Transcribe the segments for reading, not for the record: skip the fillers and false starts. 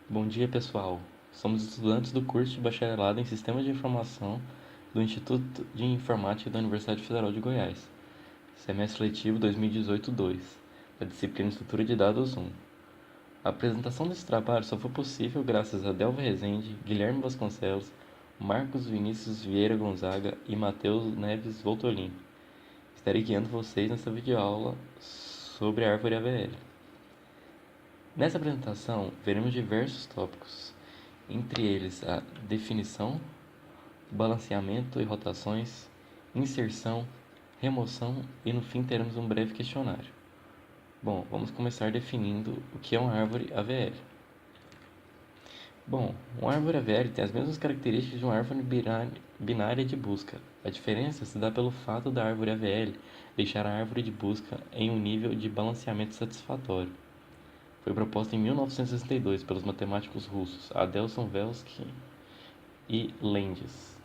Bom dia, pessoal. Somos estudantes do curso de Bacharelado em Sistemas de Informação do Instituto de Informática da Universidade Federal de Goiás, semestre letivo 2018-2, da disciplina Estrutura de Dados 1. A apresentação desse trabalho só foi possível graças a Delva Rezende, Guilherme Vasconcelos, Marcos Vinícius Vieira Gonzaga e Matheus Neves Voltolin. Estarei guiando vocês nessa videoaula sobre a árvore AVL. Nessa apresentação, veremos diversos tópicos, entre eles a definição, balanceamento e rotações, inserção, remoção e no fim teremos um breve questionário. Bom, vamos começar definindo o que é uma árvore AVL. Bom, uma árvore AVL tem as mesmas características de uma árvore binária de busca. A diferença se dá pelo fato da árvore AVL deixar a árvore de busca em um nível de balanceamento satisfatório. Foi proposta em 1962 pelos matemáticos russos Adelson Velsky e Lendes.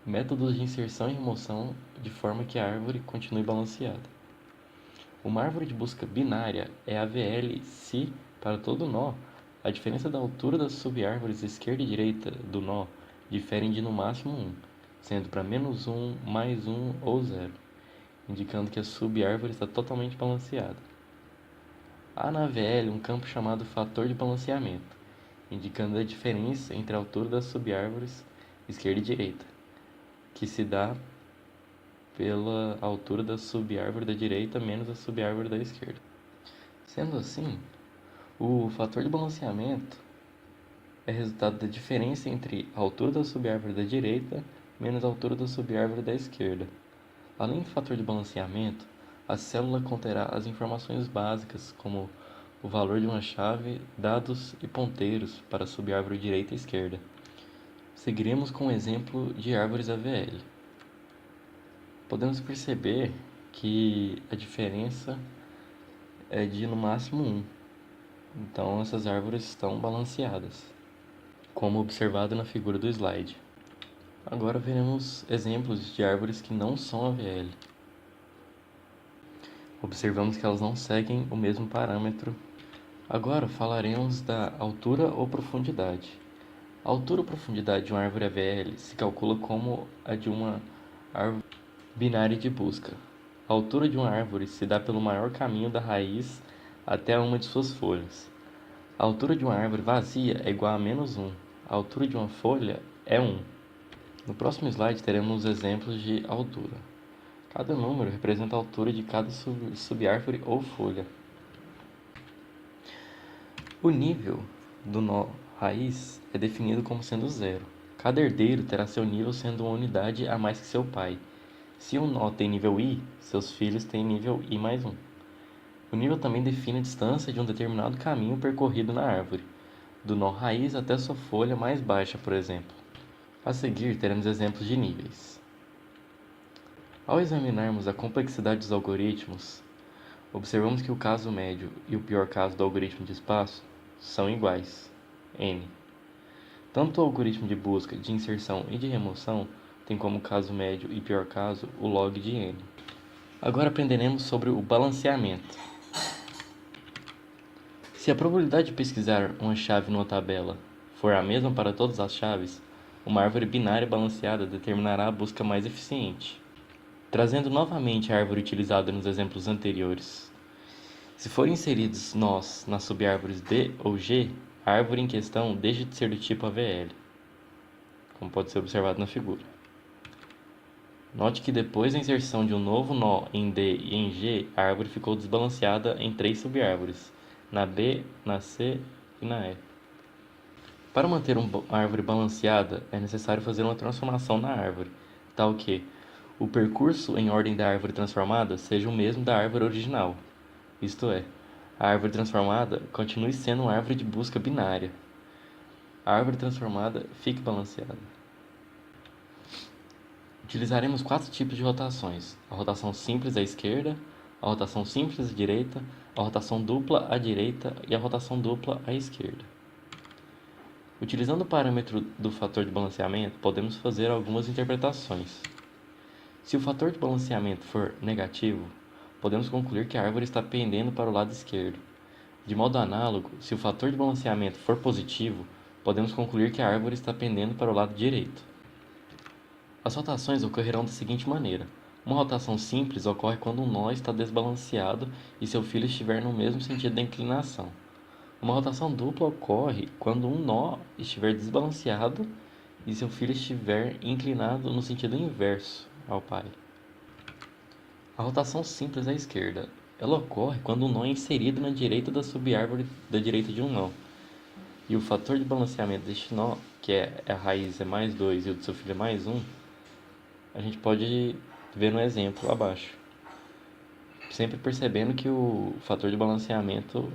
Métodos de inserção e remoção de forma que a árvore continue balanceada. Uma árvore de busca binária é AVL se, para todo nó, a diferença da altura das subárvores esquerda e direita do nó diferem de no máximo 1, sendo para menos 1, mais 1 ou 0, indicando que a subárvore está totalmente balanceada. Há na AVL um campo chamado fator de balanceamento, indicando a diferença entre a altura das subárvores esquerda e direita, que se dá pela altura da subárvore da direita menos a subárvore da esquerda. Sendo assim, o fator de balanceamento é resultado da diferença entre a altura da subárvore da direita menos a altura da subárvore da esquerda. Além do fator de balanceamento, a célula conterá as informações básicas, como o valor de uma chave, dados e ponteiros para a subárvore direita e esquerda. Seguiremos com o exemplo de árvores AVL. Podemos perceber que a diferença é de no máximo 1. Então essas árvores estão balanceadas, como observado na figura do slide. Agora veremos exemplos de árvores que não são AVL. Observamos que elas não seguem o mesmo parâmetro. Agora falaremos da altura ou profundidade. A altura ou profundidade de uma árvore AVL se calcula como a de uma árvore binária de busca. A altura de uma árvore se dá pelo maior caminho da raiz até uma de suas folhas. A altura de uma árvore vazia é igual a menos 1. A altura de uma folha é 1. No próximo slide teremos exemplos de altura. Cada número representa a altura de cada subárvore ou folha. O nível do nó raiz é definido como sendo zero. Cada herdeiro terá seu nível sendo uma unidade a mais que seu pai. Se um nó tem nível I, seus filhos têm nível I mais 1. O nível também define a distância de um determinado caminho percorrido na árvore, do nó raiz até sua folha mais baixa, por exemplo. A seguir, teremos exemplos de níveis. Ao examinarmos a complexidade dos algoritmos, observamos que o caso médio e o pior caso do algoritmo de espaço são iguais, n. Tanto o algoritmo de busca, de inserção e de remoção tem como caso médio e pior caso o log de n. Agora aprenderemos sobre o balanceamento. Se a probabilidade de pesquisar uma chave numa tabela for a mesma para todas as chaves, uma árvore binária balanceada determinará a busca mais eficiente. Trazendo novamente a árvore utilizada nos exemplos anteriores. Se forem inseridos nós nas subárvores D ou G, a árvore em questão deixa de ser do tipo AVL, como pode ser observado na figura. Note que depois da inserção de um novo nó em D e em G, a árvore ficou desbalanceada em 3 subárvores, na B, na C e na E. Para manter uma árvore balanceada, é necessário fazer uma transformação na árvore, tal que o percurso em ordem da árvore transformada seja o mesmo da árvore original, isto é, a árvore transformada continue sendo uma árvore de busca binária. A árvore transformada fique balanceada. Utilizaremos 4 tipos de rotações: a rotação simples à esquerda, a rotação simples à direita, a rotação dupla à direita e a rotação dupla à esquerda. Utilizando o parâmetro do fator de balanceamento, podemos fazer algumas interpretações. Se o fator de balanceamento for negativo, podemos concluir que a árvore está pendendo para o lado esquerdo. De modo análogo, se o fator de balanceamento for positivo, podemos concluir que a árvore está pendendo para o lado direito. As rotações ocorrerão da seguinte maneira: uma rotação simples ocorre quando um nó está desbalanceado e seu filo estiver no mesmo sentido da inclinação. Uma rotação dupla ocorre quando um nó estiver desbalanceado e seu filo estiver inclinado no sentido inverso ao pai. A rotação simples à esquerda. Ela ocorre quando um nó é inserido na direita da subárvore da direita de um nó. E o fator de balanceamento deste nó, que é a raiz é mais 2 e o do seu filho é mais 1, a gente pode ver no exemplo abaixo. Sempre percebendo que o fator de balanceamento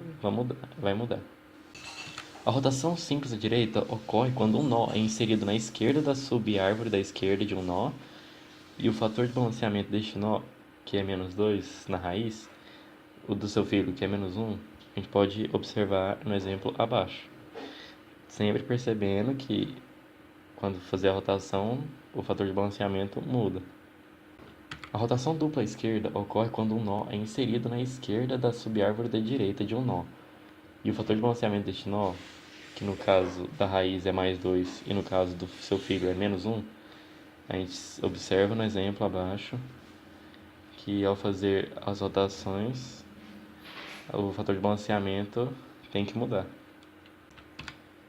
vai mudar. A rotação simples à direita ocorre quando um nó é inserido na esquerda da subárvore da esquerda de um nó e o fator de balanceamento deste nó, que é menos 2 na raiz, o do seu filho, que é menos 1, a gente pode observar no exemplo abaixo. Sempre percebendo que quando fazer a rotação, o fator de balanceamento muda. A rotação dupla à esquerda ocorre quando um nó é inserido na esquerda da subárvore da direita de um nó. E o fator de balanceamento deste nó, que no caso da raiz é mais 2 e no caso do seu filho é menos 1, a gente observa no exemplo abaixo que ao fazer as rotações, o fator de balanceamento tem que mudar.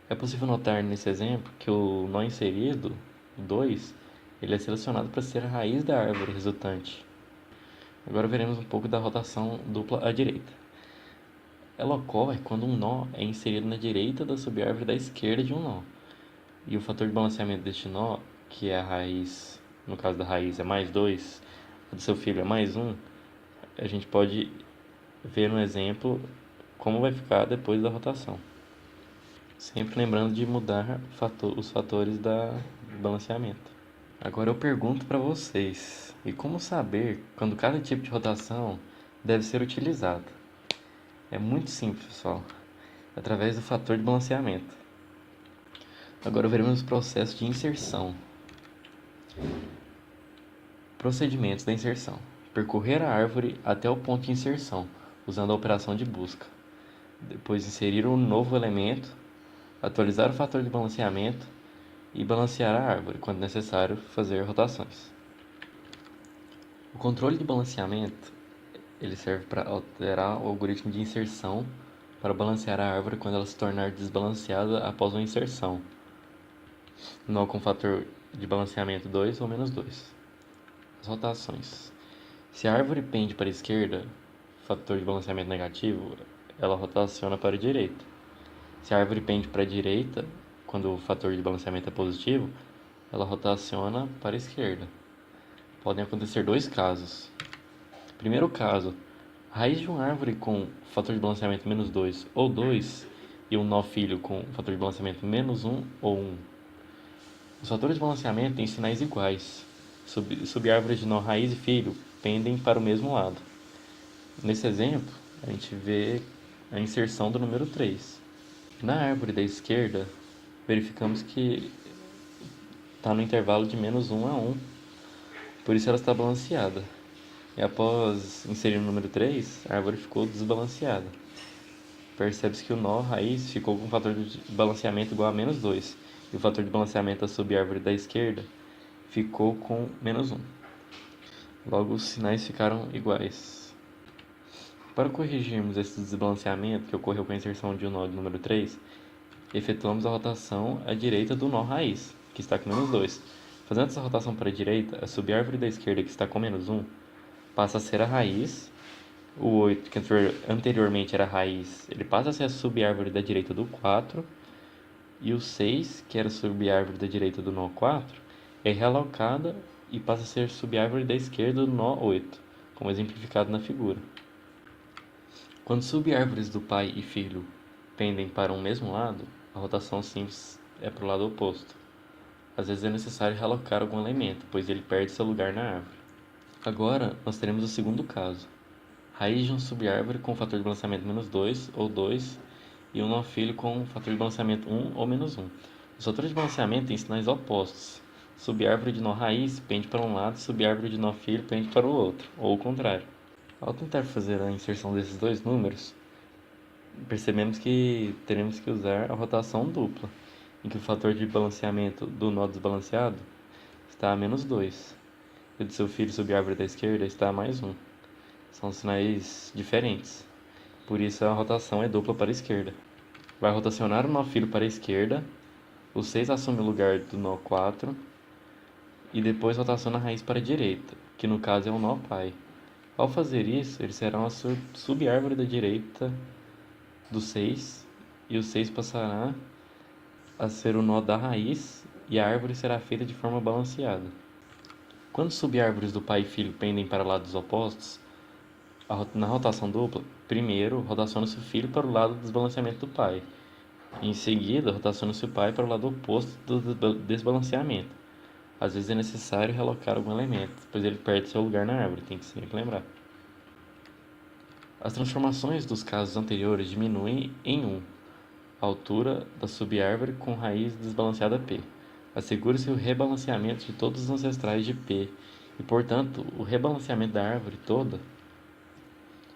É possível notar nesse exemplo que o nó inserido, o 2, ele é selecionado para ser a raiz da árvore resultante. Agora veremos um pouco da rotação dupla à direita. Ela ocorre quando um nó é inserido na direita da subárvore da esquerda de um nó. E o fator de balanceamento deste nó, que é a raiz, no caso da raiz é mais 2, a do seu filho é mais 1, a gente pode ver no exemplo como vai ficar depois da rotação. Sempre lembrando de mudar os fatores do balanceamento. Agora eu pergunto para vocês, e como saber quando cada tipo de rotação deve ser utilizado? É muito simples, pessoal, através do fator de balanceamento. Agora veremos o processo de inserção. Procedimentos da inserção: percorrer a árvore até o ponto de inserção, usando a operação de busca. Depois inserir um novo elemento, atualizar o fator de balanceamento e balancear a árvore, quando necessário fazer rotações. O controle de balanceamento ele serve para alterar o algoritmo de inserção para balancear a árvore quando ela se tornar desbalanceada após uma inserção, nó com fator de balanceamento 2 ou menos 2. As rotações: se a árvore pende para a esquerda, fator de balanceamento negativo, ela rotaciona para a direita. Se a árvore pende para a direita, quando o fator de balanceamento é positivo, ela rotaciona para a esquerda. Podem acontecer dois casos. Primeiro caso, a raiz de uma árvore com fator de balanceamento menos 2 ou 2 e um nó filho com fator de balanceamento menos 1 ou 1. Os fatores de balanceamento têm sinais iguais. Subárvores de nó raiz e filho pendem para o mesmo lado. Nesse exemplo, a gente vê a inserção do número 3. Na árvore da esquerda, verificamos que está no intervalo de menos 1 a 1, por isso ela está balanceada. E após inserir o número 3, a árvore ficou desbalanceada. Percebe-se que o nó raiz ficou com o fator de balanceamento igual a menos 2, e o fator de balanceamento da subárvore da esquerda ficou com menos 1. Logo, os sinais ficaram iguais. Para corrigirmos esse desbalanceamento que ocorreu com a inserção de um nó de número 3, efetuamos a rotação à direita do nó raiz, que está com menos 2. Fazendo essa rotação para a direita, a subárvore da esquerda, que está com menos 1, passa a ser a raiz. O 8, que anteriormente era a raiz, ele passa a ser a subárvore da direita do 4. E o 6, que era a subárvore da direita do nó 4, é realocada e passa a ser subárvore da esquerda do nó 8, como exemplificado na figura. Quando subárvores do pai e filho pendem para um mesmo lado, a rotação simples é para o lado oposto. Às vezes é necessário realocar algum elemento, pois ele perde seu lugar na árvore. Agora, nós teremos o segundo caso. Raiz de uma subárvore com fator de balanceamento menos 2 ou 2 e um nó filho com fator de balanceamento 1 ou menos 1. Os fatores de balanceamento têm sinais opostos. Subárvore de nó raiz pende para um lado e subárvore de nó filho pende para o outro, ou o contrário. Ao tentar fazer a inserção desses dois números, percebemos que teremos que usar a rotação dupla, em que o fator de balanceamento do nó desbalanceado está a -2, e o do seu filho subárvore da esquerda está a +1. São sinais diferentes, por isso a rotação é dupla para a esquerda. Vai rotacionar o nó filho para a esquerda, o 6 assume o lugar do nó 4, e depois rotaciona a raiz para a direita, que no caso é o nó pai. Ao fazer isso, ele será uma subárvore da direita do 6, e o 6 passará a ser o nó da raiz, e a árvore será feita de forma balanceada. Quando subárvores do pai e filho pendem para lados opostos, na rotação dupla, primeiro rotaciona-se o filho para o lado do desbalanceamento do pai. Em seguida, rotaciona-se o pai para o lado oposto do desbalanceamento. Às vezes é necessário relocar algum elemento, pois ele perde seu lugar na árvore, tem que sempre lembrar. As transformações dos casos anteriores diminuem em 1 a altura da subárvore com raiz desbalanceada P. Assegura-se o rebalanceamento de todos os ancestrais de P e, portanto, o rebalanceamento da árvore toda.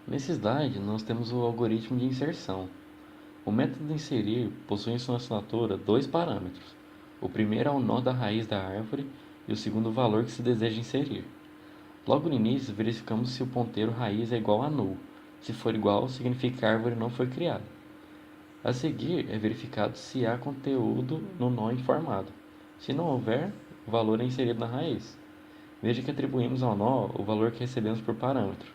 Nesse slide, nós temos o algoritmo de inserção. O método de inserir possui em sua assinatura dois parâmetros. O primeiro é o nó da raiz da árvore e o segundo o valor que se deseja inserir. Logo no início, verificamos se o ponteiro raiz é igual a null. Se for igual, significa que a árvore não foi criada. A seguir, é verificado se há conteúdo no nó informado. Se não houver, o valor é inserido na raiz. Veja que atribuímos ao nó o valor que recebemos por parâmetro,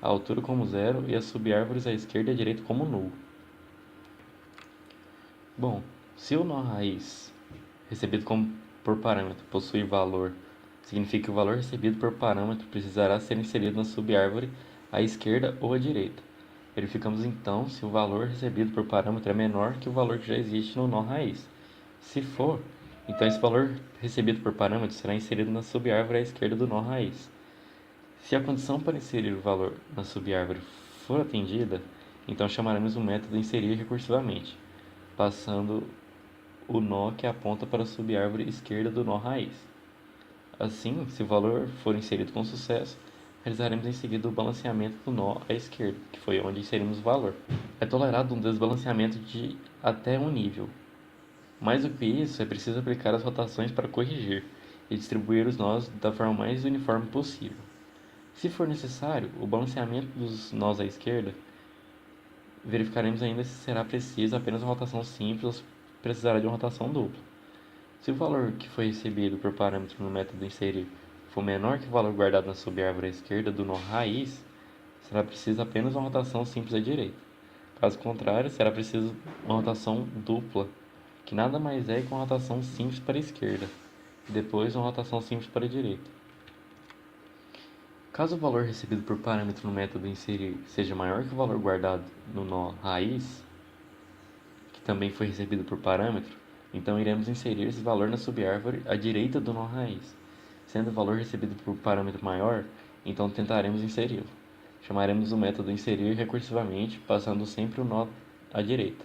a altura como zero e as subárvores à esquerda e à direita como null. Bom, se o nó raiz recebido por parâmetro possui valor, significa que o valor recebido por parâmetro precisará ser inserido na subárvore à esquerda ou à direita. Verificamos então se o valor recebido por parâmetro é menor que o valor que já existe no nó raiz. Se for, então esse valor recebido por parâmetro será inserido na subárvore à esquerda do nó raiz. Se a condição para inserir o valor na subárvore for atendida, então chamaremos o método inserir recursivamente, passando o nó que aponta para a subárvore esquerda do nó raiz. Assim, se o valor for inserido com sucesso, realizaremos em seguida o balanceamento do nó à esquerda, que foi onde inserimos o valor. É tolerado um desbalanceamento de até um nível. Mais do que isso, é preciso aplicar as rotações para corrigir e distribuir os nós da forma mais uniforme possível. Se for necessário, o balanceamento dos nós à esquerda, verificaremos ainda se será preciso apenas uma rotação simples ou se precisará de uma rotação dupla. Se o valor que foi recebido por parâmetro no método inserir for menor que o valor guardado na subárvore à esquerda do nó raiz, será preciso apenas uma rotação simples à direita. Caso contrário, será preciso uma rotação dupla, que nada mais é que uma rotação simples para a esquerda, e depois uma rotação simples para a direita. Caso o valor recebido por parâmetro no método inserir seja maior que o valor guardado no nó raiz, que também foi recebido por parâmetro, então iremos inserir esse valor na subárvore à direita do nó raiz. Sendo o valor recebido por parâmetro maior, então tentaremos inseri-lo. Chamaremos o método inserir recursivamente, passando sempre o nó à direita.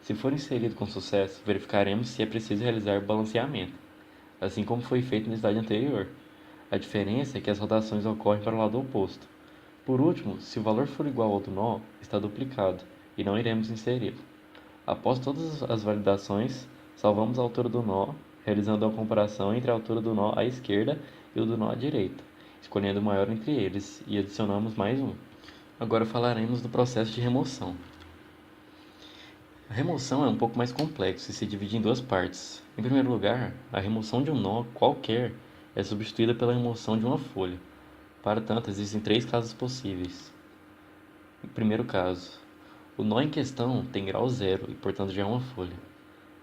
Se for inserido com sucesso, verificaremos se é preciso realizar balanceamento, assim como foi feito no slide anterior. A diferença é que as rotações ocorrem para o lado oposto. Por último, se o valor for igual ao do nó, está duplicado, e não iremos inseri-lo. Após todas as validações, salvamos a altura do nó, realizando a comparação entre a altura do nó à esquerda e o do nó à direita, escolhendo o maior entre eles, e adicionamos mais um. Agora falaremos do processo de remoção. A remoção é um pouco mais complexo e se divide em duas partes. Em primeiro lugar, a remoção de um nó qualquer é substituída pela remoção de uma folha. Para tanto, existem três casos possíveis. No primeiro caso, o nó em questão tem grau 0 e, portanto, já é uma folha.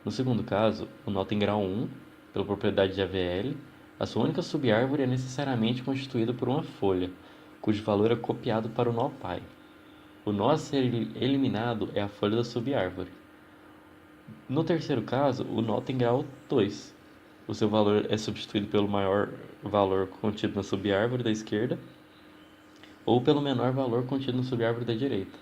No segundo caso, o nó tem grau 1, pela propriedade de AVL. A sua única subárvore é necessariamente constituída por uma folha, cujo valor é copiado para o nó pai. O nó a ser eliminado é a folha da subárvore. No terceiro caso, o nó tem grau 2. O seu valor é substituído pelo maior valor contido na subárvore da esquerda ou pelo menor valor contido na subárvore da direita.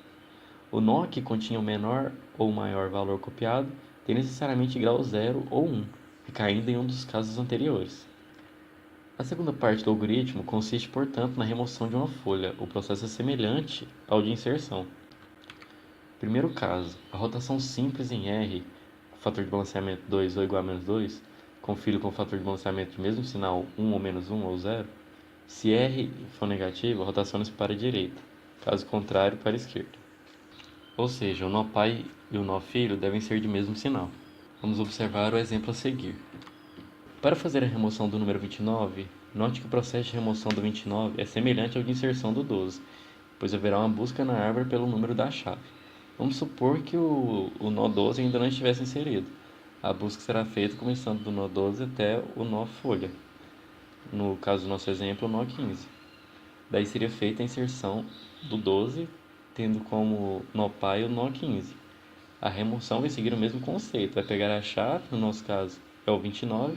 O nó que continha o menor ou maior valor copiado tem necessariamente grau 0 ou 1, recaindo em um dos casos anteriores. A segunda parte do algoritmo consiste, portanto, na remoção de uma folha. O processo é semelhante ao de inserção. Primeiro caso, a rotação simples em R, com fator de balanceamento 2 ou igual a menos 2, com filho com fator de balanceamento de mesmo sinal 1 ou menos 1 ou 0. Se R for negativo, rotaciona-se para a direita, caso contrário, para a esquerda. Ou seja, o nó pai e o nó filho devem ser de mesmo sinal. Vamos observar o exemplo a seguir. Para fazer a remoção do número 29, note que o processo de remoção do 29 é semelhante ao de inserção do 12, pois haverá uma busca na árvore pelo número da chave. Vamos supor que o nó 12 ainda não estivesse inserido. A busca será feita começando do nó 12 até o nó folha. No caso do nosso exemplo, o nó 15. Daí seria feita a inserção do 12, tendo como nó pai o nó 15. A remoção vai seguir o mesmo conceito, vai pegar a chave, no nosso caso é o 29,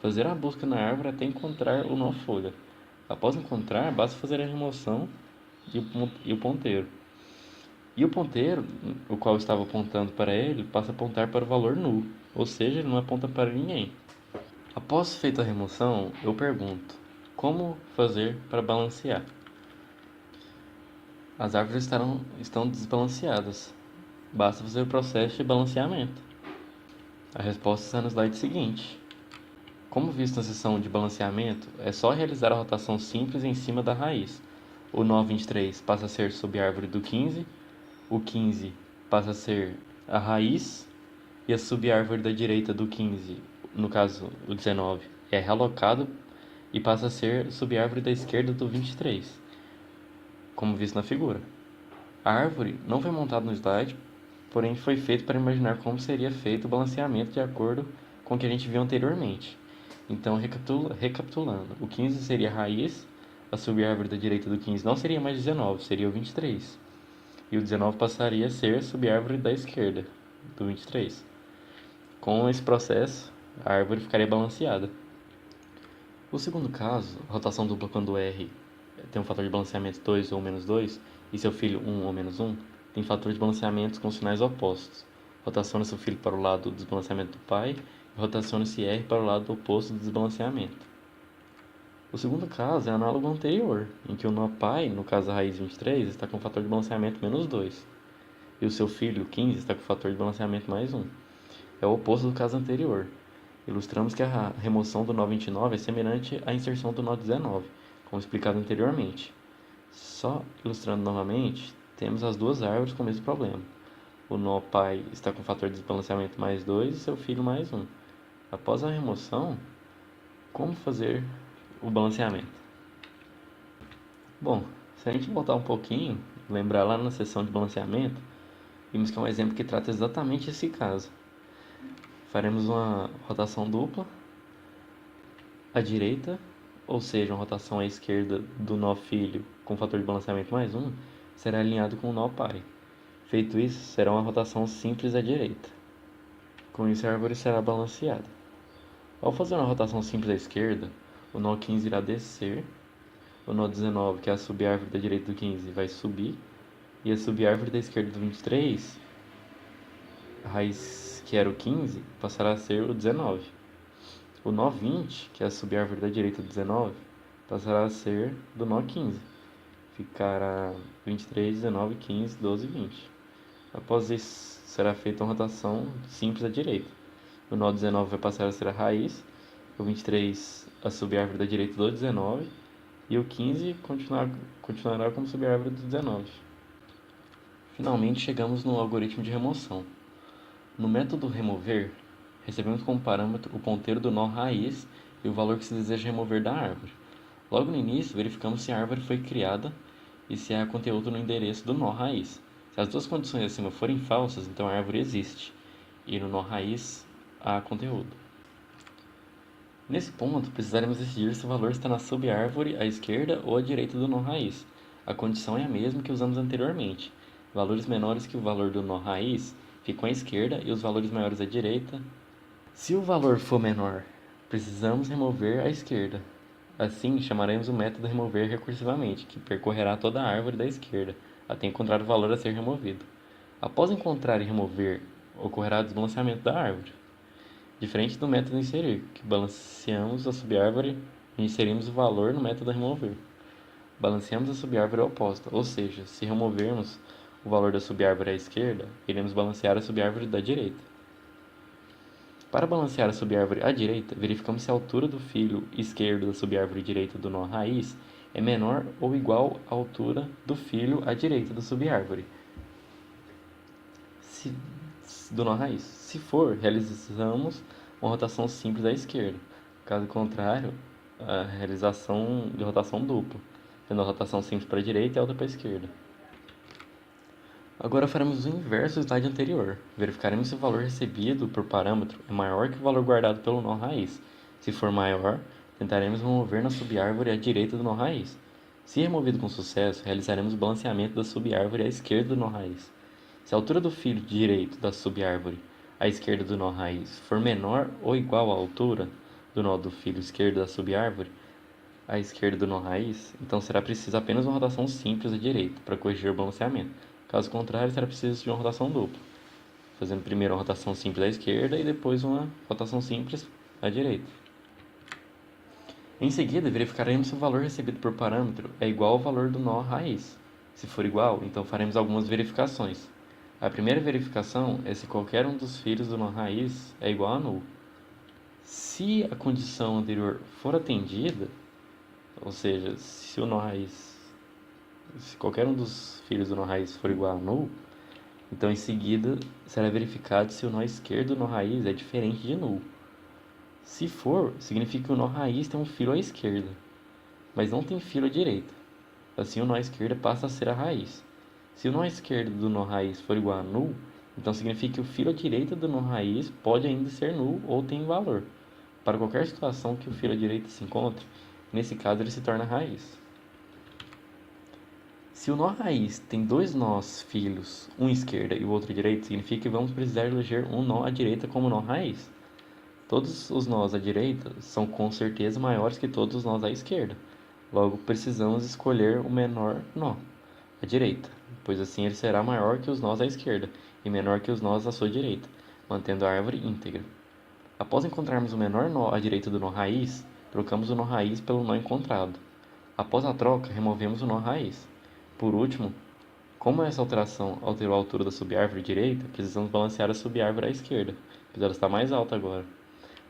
fazer a busca na árvore até encontrar o nó folha. Após encontrar, basta fazer a remoção e o ponteiro. E o ponteiro, o qual estava apontando para ele, passa a apontar para o valor nulo, ou seja, ele não aponta para ninguém. Após feita a remoção, eu pergunto: como fazer para balancear? As árvores estão desbalanceadas. Basta fazer o processo de balanceamento. A resposta está no slide seguinte. Como visto na seção de balanceamento, é só realizar a rotação simples em cima da raiz. O nó 23 passa a ser subárvore do 15, o 15 passa a ser a raiz, e a subárvore da direita do 15, no caso o 19, é realocado e passa a ser subárvore da esquerda do 23, como visto na figura. A árvore não foi montada no slide, porém foi feito para imaginar como seria feito o balanceamento de acordo com o que a gente viu anteriormente. Então, recapitulando, o 15 seria a raiz, a subárvore da direita do 15 não seria mais 19, seria o 23. E o 19 passaria a ser a subárvore da esquerda, do 23. Com esse processo, a árvore ficaria balanceada. O segundo caso, rotação dupla quando R tem um fator de balanceamento 2 ou menos 2, e seu filho 1 ou menos 1, tem fator de balanceamento com sinais opostos. Rotaciona seu filho para o lado do desbalanceamento do pai e rotaciona-se R para o lado oposto do desbalanceamento. O segundo caso é análogo ao anterior, em que o nó pai, no caso a raiz 23, está com fator de balanceamento menos 2, e o seu filho 15 está com fator de balanceamento mais 1. É o oposto do caso anterior. Ilustramos que a remoção do nó 29 é semelhante à inserção do nó 19, como explicado anteriormente. Só ilustrando novamente, temos as duas árvores com o mesmo problema. O nó pai está com fator de desbalanceamento mais 2 e seu filho mais 1. Após a remoção, como fazer o balanceamento? Bom, se a gente voltar um pouquinho, lembrar lá na seção de balanceamento, vimos que é um exemplo que trata exatamente esse caso. Faremos uma rotação dupla à direita, ou seja, uma rotação à esquerda do nó filho com fator de balanceamento mais 1, será alinhado com o nó pai. Feito isso, será uma rotação simples à direita. Com isso, a árvore será balanceada. Ao fazer uma rotação simples à esquerda, o nó 15 irá descer, o nó 19, que é a subárvore da direita do 15, vai subir, e a subárvore da esquerda do 23, a raiz que era o 15, passará a ser o 19. O nó 20, que é a subárvore da direita do 19, passará a ser do nó 15. Ficará 23, 19, 15, 12 e 20. Após isso, será feita uma rotação simples à direita. O nó 19 vai passar a ser a raiz, o 23 a subárvore da direita do 19 e o 15 continuará como subárvore do 19. Finalmente chegamos no algoritmo de remoção. No método remover, recebemos como parâmetro o ponteiro do nó raiz e o valor que se deseja remover da árvore. Logo no início, verificamos se a árvore foi criada e se há conteúdo no endereço do nó raiz. Se as duas condições acima forem falsas, então a árvore existe, e no nó raiz há conteúdo. Nesse ponto, precisaremos decidir se o valor está na subárvore à esquerda ou à direita do nó raiz. A condição é a mesma que usamos anteriormente. Valores menores que o valor do nó raiz ficam à esquerda e os valores maiores à direita. Se o valor for menor, precisamos remover à esquerda. Assim, chamaremos o método remover recursivamente, que percorrerá toda a árvore da esquerda, até encontrar o valor a ser removido. Após encontrar e remover, ocorrerá o desbalanceamento da árvore. Diferente do método inserir, que balanceamos a subárvore e inserimos o valor no método remover. Balanceamos a subárvore oposta, ou seja, se removermos, o valor da subárvore à esquerda, iremos balancear a subárvore da direita. Para balancear a subárvore à direita, verificamos se a altura do filo esquerdo da subárvore direita do nó raiz é menor ou igual à altura do filo à direita da subárvore do nó raiz. Se for, realizamos uma rotação simples à esquerda. Caso contrário, a realização de rotação dupla, sendo a rotação simples para a direita e a outra para a esquerda. Agora faremos o inverso do slide anterior. Verificaremos se o valor recebido por parâmetro é maior que o valor guardado pelo nó raiz. Se for maior, tentaremos remover na subárvore à direita do nó raiz. Se removido com sucesso, realizaremos o balanceamento da subárvore à esquerda do nó raiz. Se a altura do filo direito da subárvore à esquerda do nó raiz for menor ou igual à altura do nó do filo esquerdo da subárvore à esquerda do nó raiz, então será preciso apenas uma rotação simples à direita para corrigir o balanceamento. Caso contrário, será preciso de uma rotação dupla, fazendo primeiro uma rotação simples à esquerda e depois uma rotação simples à direita. Em seguida, verificaremos se o valor recebido por parâmetro é igual ao valor do nó raiz. Se for igual, então faremos algumas verificações. A primeira verificação é se qualquer um dos filos do nó raiz é igual a nulo. Se a condição anterior for atendida, ou seja, se qualquer um dos filos do nó raiz for igual a nulo, então em seguida será verificado se o nó esquerdo do nó raiz é diferente de nulo. Se for, significa que o nó raiz tem um filo à esquerda, mas não tem filo à direita. Assim o nó esquerdo passa a ser a raiz. Se o nó esquerdo do nó raiz for igual a nulo, então significa que o filo à direita do nó raiz pode ainda ser nulo ou tem valor, para qualquer situação que o filo à direita se encontre. Nesse caso, ele se torna raiz. Se o nó raiz tem dois nós filhos, um à esquerda e o outro à direita, significa que vamos precisar eleger um nó à direita como nó raiz. Todos os nós à direita são com certeza maiores que todos os nós à esquerda. Logo, precisamos escolher o menor nó à direita, pois assim ele será maior que os nós à esquerda e menor que os nós à sua direita, mantendo a árvore íntegra. Após encontrarmos o menor nó à direita do nó raiz, trocamos o nó raiz pelo nó encontrado. Após a troca, removemos o nó raiz. Por último, como essa alteração alterou a altura da subárvore direita, precisamos balancear a subárvore à esquerda, pois ela está mais alta agora.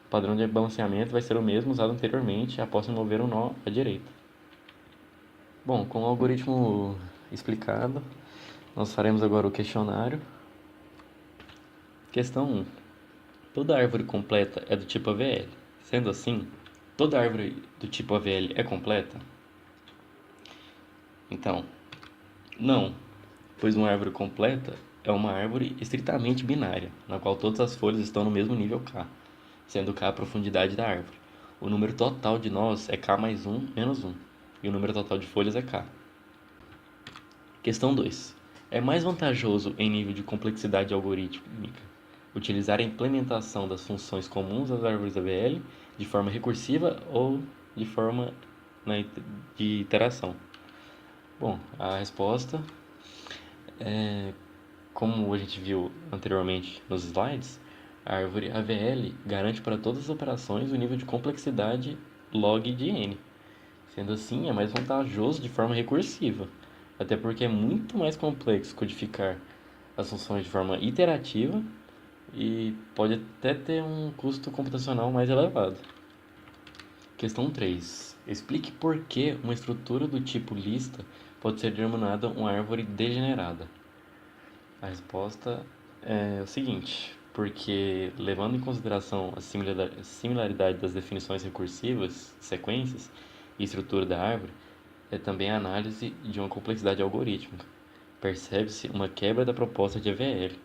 O padrão de balanceamento vai ser o mesmo usado anteriormente após remover o nó à direita. Bom, com o algoritmo explicado, nós faremos agora o questionário. Questão 1. Toda árvore completa é do tipo AVL. Sendo assim, toda árvore do tipo AVL é completa? Então, não, pois uma árvore completa é uma árvore estritamente binária, na qual todas as folhas estão no mesmo nível K, sendo K a profundidade da árvore. O número total de nós é K mais 1 menos 1, e o número total de folhas é K. Questão 2. É mais vantajoso em nível de complexidade algorítmica utilizar a implementação das funções comuns das árvores AVL de forma recursiva ou de forma de iteração? Bom, a resposta é, como a gente viu anteriormente nos slides, a árvore AVL garante para todas as operações o nível de complexidade log de n. Sendo assim, é mais vantajoso de forma recursiva, até porque é muito mais complexo codificar as funções de forma iterativa e pode até ter um custo computacional mais elevado. Questão 3. Explique por que uma estrutura do tipo lista pode ser denominada uma árvore degenerada. A resposta é o seguinte: porque, levando em consideração a similaridade das definições recursivas, sequências e estrutura da árvore, é também a análise de uma complexidade algorítmica. Percebe-se uma quebra da proposta de AVL,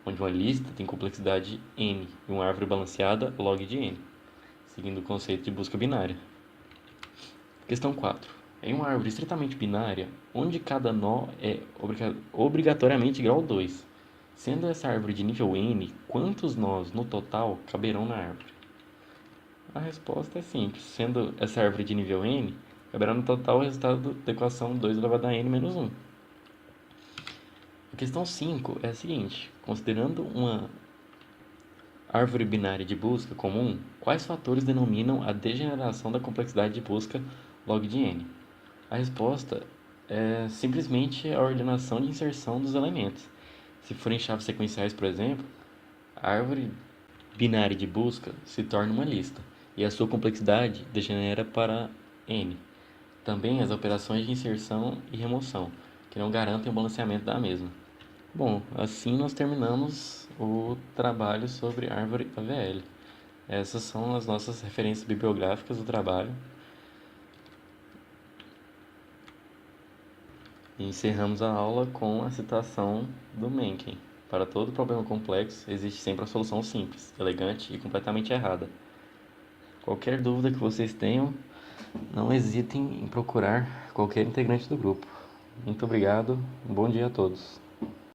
onde uma lista tem complexidade n e uma árvore balanceada log de n, seguindo o conceito de busca binária. Questão 4. Em uma árvore estritamente binária, onde cada nó é obrigatoriamente grau 2, sendo essa árvore de nível n, quantos nós no total caberão na árvore? A resposta é simples. Sendo essa árvore de nível n, caberá no total o resultado da equação 2 elevado a n menos 1. A questão 5 é a seguinte: considerando uma árvore binária de busca comum, quais fatores denominam a degeneração da complexidade de busca log de n? A resposta É simplesmente a ordenação de inserção dos elementos. Se forem chaves sequenciais, por exemplo, a árvore binária de busca se torna uma lista, e a sua complexidade degenera para n. Também as operações de inserção e remoção, que não garantem o balanceamento da mesma. Bom, assim nós terminamos o trabalho sobre árvore AVL. Essas são as nossas referências bibliográficas do trabalho. E encerramos a aula com a citação do Mencken. Para todo problema complexo, existe sempre a solução simples, elegante e completamente errada. Qualquer dúvida que vocês tenham, não hesitem em procurar qualquer integrante do grupo. Muito obrigado, um bom dia a todos.